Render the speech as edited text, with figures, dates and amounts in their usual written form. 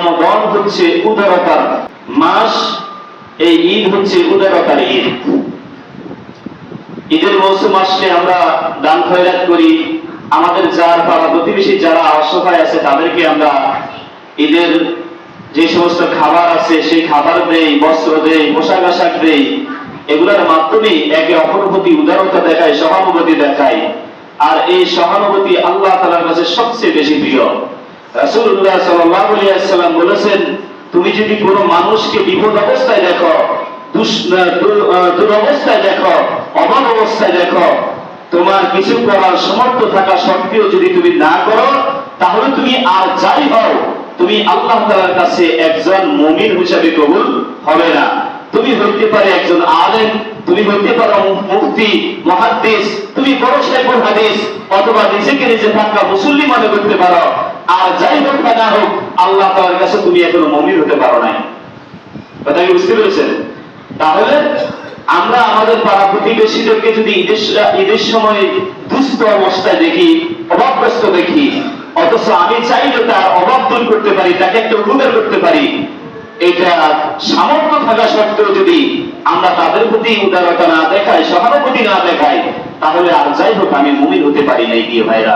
রমাদান হচ্ছে উদারতার মাস, এই ঈদ হচ্ছে উদারতার ঈদ। ঈদের মৌসুম আসলে আমরা দান খয়রাত করি, আমাদের যার পাড়া প্রতিবেশী যারা অসহায় আছে তাদেরকে আমরা ঈদের যে সমস্ত খাবার আছে সেই খাবার দেই, বস্ত্র দেই, পোশাক আশাক দেই। এগুলোর মাধ্যমে একে অপরের প্রতি উদারতা দেখায়, সহানুভূতি দেখায়। আর এই সহানুভূতি আল্লাহ তাআলার কাছে সবচেয়ে বেশি প্রিয়। রাসূলুল্লাহ সাল্লাল্লাহু আলাইহি ওয়াসাল্লাম বলেছেন, তুমি যদি কোনো মানুষকে বিপদ অবস্থায় দেখো, দুরবস্থায় দেখো, অভাব অবস্থায় দেখো, তোমার কিছু করার সমর্থ থাকা সত্ত্বেও যদি তুমি না করো, তাহলে তুমি আর যাই হও, তুমি আল্লাহ তাআলার কাছে একজন মুমিন হিসেবে কবুল হবে না। তুমি হইতে পারে একজন আলেম, তুমি হইতে পারো মুফতি, মুহাদ্দিস, তুমি বড় শাইখুল হাদিস, অথবা নিজেকে নিজে পাক্কা মুসল্লি মনে করতে পারো, আর যাই হোক না হোক আল্লাহ তাআলার কাছে তুমি এখনো মুমিন হতে পারো নাই। কথা কি বুঝতে পেরেছেন? তাহলে আমরা আমাদের পাড়া প্রতিবেশীদেরকে যদি ঈদের সময় দুস্থ অবস্থায় দেখি, অভাবগ্রস্ত দেখি, অথচ আমি চাইলে তার অভাব দূর করতে পারি, তাকে একটা উপকার করতে পারি, এটা সামর্থ্য থাকা সত্ত্বেও যদি আমরা তাদের প্রতি উদারতা না দেখাই, সহানুভূতি না দেখাই, তাহলে আর যাই হোক আমি মুমিন হতে পারি নাই। প্রিয় ভাইরা,